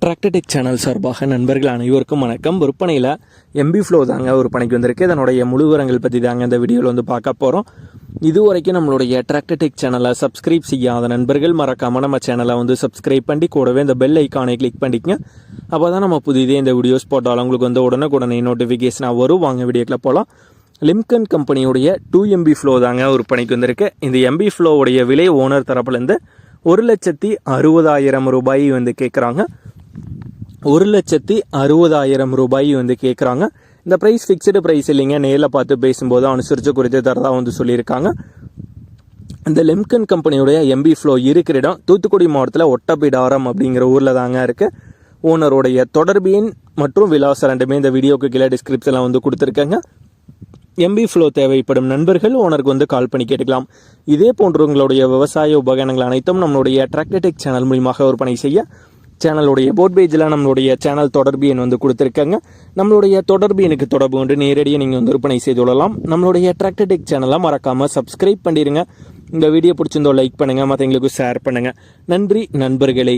Tractor Tech channel சார்பாக நண்பர்கள் அனைவருக்கும் வணக்கம். விற்பனையில் எம்பி ஃப்ளோ தாங்க விற்பனைக்கு வந்திருக்கு. இதனுடைய முழு விவரங்கள் பற்றி தாங்க இந்த வீடியோவில் வந்து பார்க்க போகிறோம். இதுவரைக்கும் நம்மளுடைய டிராக்டர்டெக் சேனலை சப்ஸ்கிரைப் செய்யாத நண்பர்கள் மறக்காமல் நம்ம சேனலை வந்து சப்ஸ்கிரைப் பண்ணி கூடவே இந்த பெல் ஐக்கானை கிளிக் பண்ணிக்கங்க. அப்போ தான் நம்ம புதிதே இந்த வீடியோஸ் போட்டாலும் உங்களுக்கு வந்து உடனே நோட்டிஃபிகேஷனாக வரும். வாங்க வீடியோக்கில் போகலாம். லிம்கன் கம்பெனியுடைய 2MB ஃப்ளோ தாங்க விற்பனைக்கு வந்திருக்கு. இந்த எம்பி ஃப்ளோவுடைய விலை ஓனர் தரப்புலேருந்து 1,60,000 ரூபாய் வந்து கேட்குறாங்க. 1,60,000 ரூபாய் வந்து கேட்குறாங்க. இந்த ப்ரைஸ் ஃபிக்ஸ்டு ப்ரைஸ் இல்லைங்க, நேரில் பார்த்து பேசும்போது அனுசரித்து குறித்து தரதா வந்து சொல்லியிருக்காங்க. இந்த லிம்கன் கம்பெனியுடைய எம்பி ஃப்ளோ இருக்கிற இடம் தூத்துக்குடி மாவட்டத்தில் ஒட்டப்பிடாரம் அப்படிங்கிற ஊரில் தாங்க இருக்குது. ஓனருடைய தொடர்பு எண் மற்றும் விலாசம் ரெண்டுமே இந்த வீடியோக்கு கீழே டிஸ்கிரிப்ஷனில் வந்து கொடுத்துருக்கேங்க. எம்பி ஃப்ளோ தேவைப்படும் நண்பர்கள் ஓனருக்கு வந்து கால் பண்ணி கேட்டுக்கலாம். இதே போன்ற உங்களுடைய விவசாய உபகரணங்கள் அனைத்தும் நம்மளுடைய டிராக்டர்டெக் சேனல் மூலமாக விற்பனை செய்ய சேனலுடைய போட் பேஜில் நம்மளுடைய சேனல் தொடர்பு எண் வந்து கொடுத்துருக்காங்க. நம்மளுடைய தொடர்பு எனக்கு தொடர்பு கொண்டு நேரடியாக நீங்கள் வந்து விற்பனை செய்து கொள்ளலாம். நம்மளுடைய டிராக்டர்டெக் சேனலை மறக்காமல் சப்ஸ்கிரைப் பண்ணிடுங்க. இந்த வீடியோ பிடிச்சிருந்தோ லைக் பண்ணுங்கள், மற்றவங்களுக்கு ஷேர் பண்ணுங்கள். நன்றி நண்பர்களே.